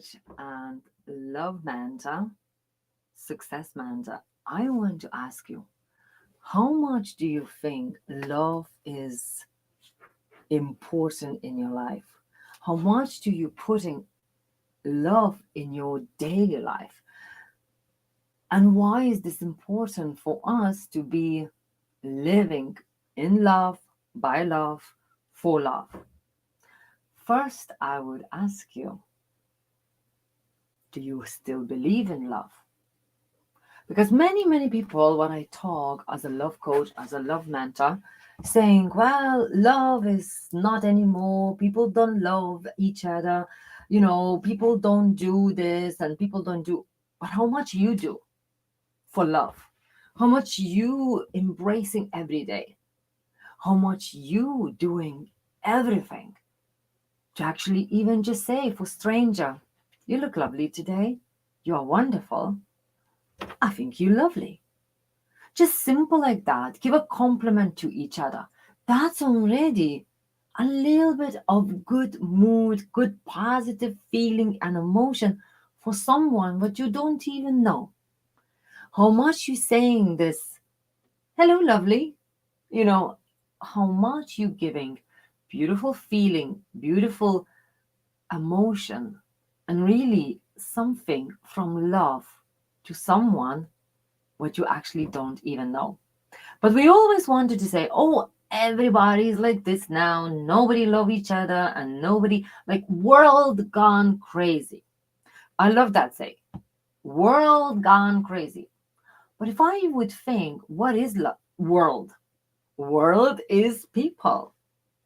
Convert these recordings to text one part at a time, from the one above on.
coach and love mentor, success mentor. I want to ask you, how much do you think love is important in your life? How much do you putting love in your daily life? And why is this important for us to be living in love, by love, for love? First, I would ask you, do you still believe in love? Because many people, when I talk as a love coach, as a love mentor, saying, well, love is not anymore. People don't love each other. People don't do this and people don't do. But how much you do for love? How much you embracing every day? How much you doing everything to actually even just say for stranger, you look lovely today. You are wonderful. I think you're lovely. Just simple like that. Give a compliment to each other. That's already a little bit of good mood, good positive feeling and emotion for someone but you don't even know. How much you saying this, hello, lovely, you know, how much you giving beautiful feeling, beautiful emotion, and really something from love to someone what you actually don't even know. But we always wanted to say, oh, everybody's like this now, nobody love each other, and nobody like world gone crazy. I love that say, world gone crazy. But if I would think, what is world? World is people.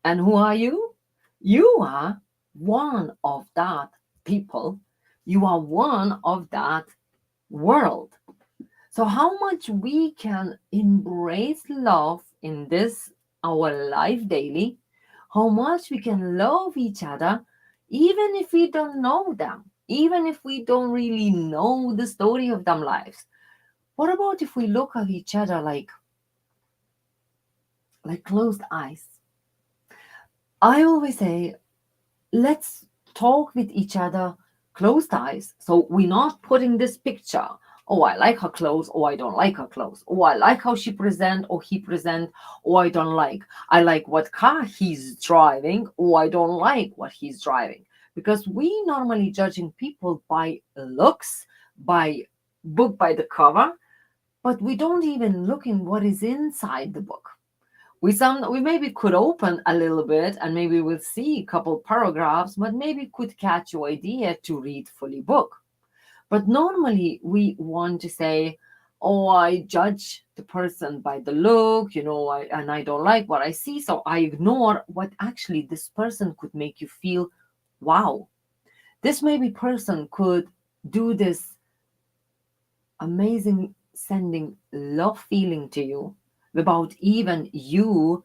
And who are you? You are one of that people. You are one of that world. So how much we can embrace love in this our life daily, how much we can love each other, even if we don't know them, even if we don't really know the story of them lives. What about if we look at each other like closed eyes? I always say, let's talk with each other closed eyes. So we're not putting this picture. Oh, I like her clothes. Oh, I don't like her clothes. Oh, I like how she present or he present. Oh, I don't like. I like what car he's driving. Oh, I don't like what he's driving. Because we normally judging people by looks, by book by the cover, but we don't even looking what is inside the book. We maybe could open a little bit and maybe we'll see a couple paragraphs, but maybe could catch your idea to read fully book. But normally we want to say, oh, I judge the person by the look, and I don't like what I see, so I ignore what actually this person could make you feel. Wow, this maybe person could do this amazing sending love feeling to you without even you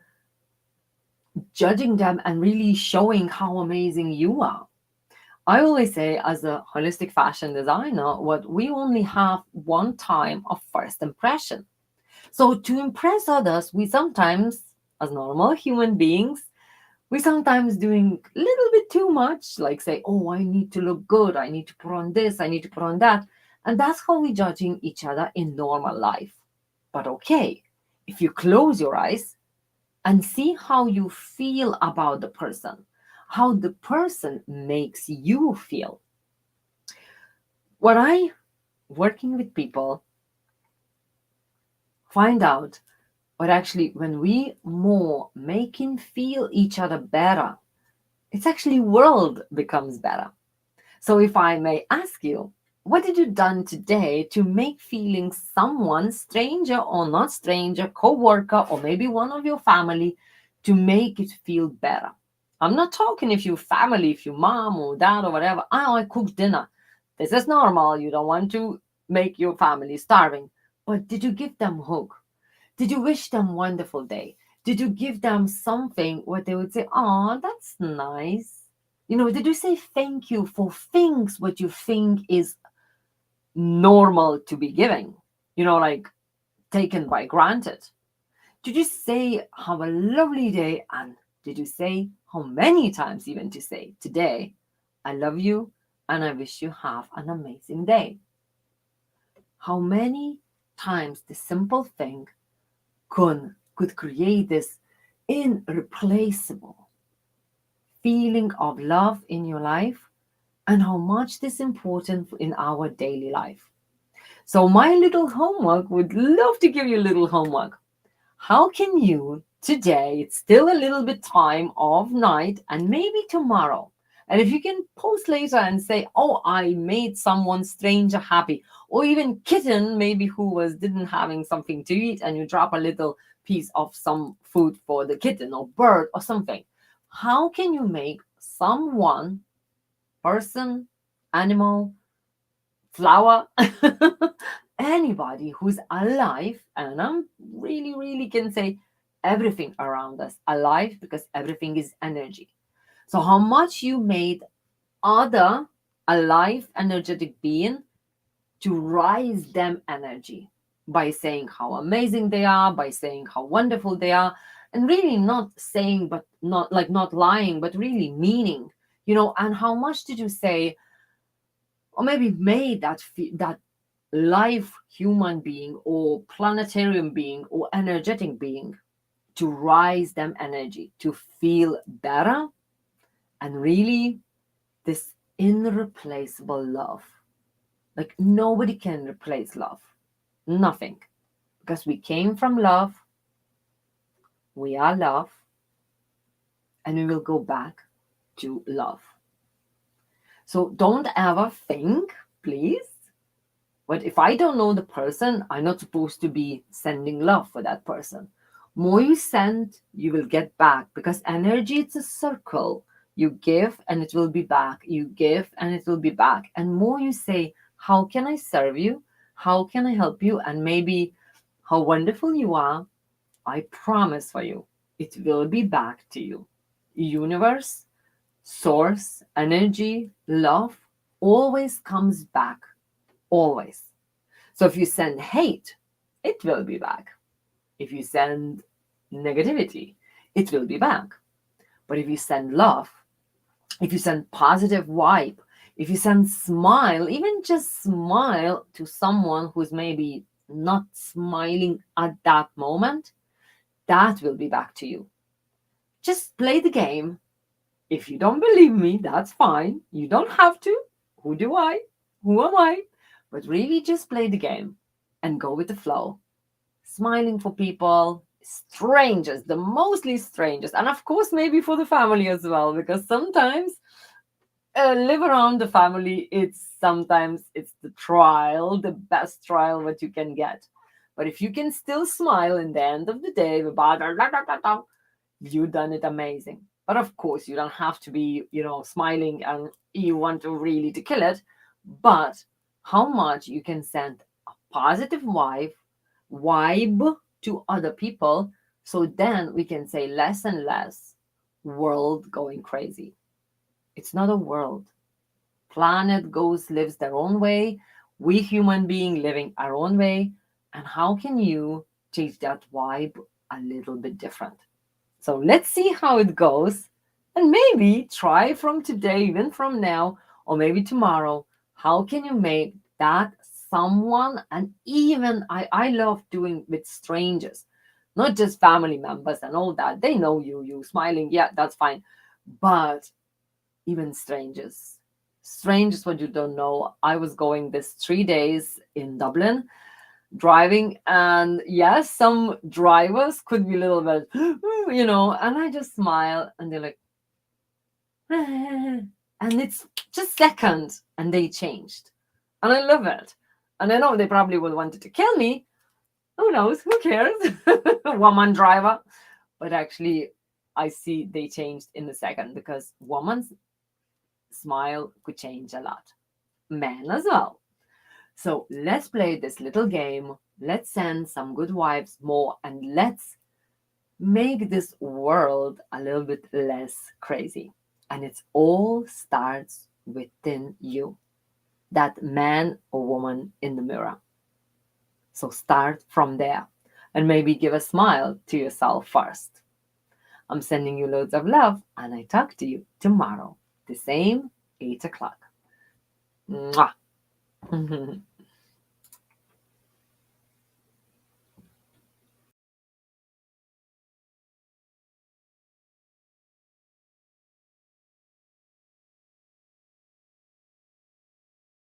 judging them and really showing how amazing you are. I always say, as a holistic fashion designer, what we only have one time of first impression. So to impress others, we sometimes, as normal human beings, we sometimes doing a little bit too much, like say, oh, I need to look good, I need to put on this, I need to put on that. And that's how we're judging each other in normal life. But okay, if you close your eyes and see how you feel about the person, how the person makes you feel. What I, working with people, find out, but actually when we more making feel each other better, it's actually world becomes better. So if I may ask you, what did you done today to make feeling someone, stranger or not stranger, co-worker, or maybe one of your family, to make it feel better? I'm not talking if you family, if you mom or dad or whatever. Oh, I cooked dinner. This is normal. You don't want to make your family starving. But did you give them hope? Did you wish them wonderful day? Did you give them something what they would say, oh, that's nice? Did you say thank you for things what you think is normal to be giving? Like taken by granted. Did you say have a lovely day? And did you say how many times even to say today, I love you, and I wish you have an amazing day. How many times the simple thing could create this irreplaceable feeling of love in your life, and how much this is important in our daily life. So my little homework would love to give you a little homework. How can you today, it's still a little bit time of night and maybe tomorrow, and if you can post later and say, oh, I made someone stranger happy, or even kitten maybe who was didn't having something to eat, and you drop a little piece of some food for the kitten or bird or something. How can you make someone, person, animal, flower, anybody who's alive, and I'm really can say everything around us alive, because everything is energy. So how much you made other alive energetic being to rise them energy by saying how amazing they are, by saying how wonderful they are, and really not saying, but not like not lying, but really meaning, and how much did you say, or maybe made that life human being or planetarium being or energetic being to rise them energy to feel better, and really this irreplaceable love. Like nobody can replace love, nothing, because we came from love, we are love, and we will go back to love. So don't ever think, please, but if I don't know the person, I'm not supposed to be sending love for that person. More you send, you will get back, because energy, it's a circle. You give and it will be back. You give and it will be back. And more you say, how can I serve you? How can I help you? And maybe how wonderful you are, I promise for you, it will be back to you. Universe, source, energy, love always comes back. Always. So if you send hate, it will be back. If you send negativity, it will be back. But if you send love, if you send positive vibe, if you send smile, even just smile to someone who's maybe not smiling at that moment, that will be back to you. Just play the game. If you don't believe me, that's fine. You don't have to. Who do I? Who am I? But really just play the game and go with the flow. Smiling for people, strangers, the mostly strangers, and of course maybe for the family as well, because sometimes live around the family, it's the trial, the best trial what you can get. But if you can still smile in the end of the day, you've done it amazing. But of course you don't have to be smiling and you want to really to kill it. But how much you can send a positive vibe to other people, so then we can say less and less world going crazy. It's not a world. Planet lives their own way. We human being living our own way. And how can you change that vibe a little bit different? So let's see how it goes. And maybe try from today, even from now, or maybe tomorrow. How can you make that someone? And even I love doing with strangers, not just family members and all that. They know you smiling. Yeah, that's fine. But even strangers what you don't know. I was going this 3 days in Dublin driving, and yes, some drivers could be a little bit and I just smile and they're like and it's just seconds and they changed, and I love it. And I know they probably would wanted to kill me. Who knows? Who cares? Woman driver. But actually I see they changed in a second, because woman's smile could change a lot. Men as well. So let's play this little game. Let's send some good vibes more, and let's make this world a little bit less crazy. And it all starts within you, that man or woman in the mirror. So start from there and maybe give a smile to yourself first. I'm sending you loads of love, and I talk to you tomorrow, the same 8 o'clock. Mwah.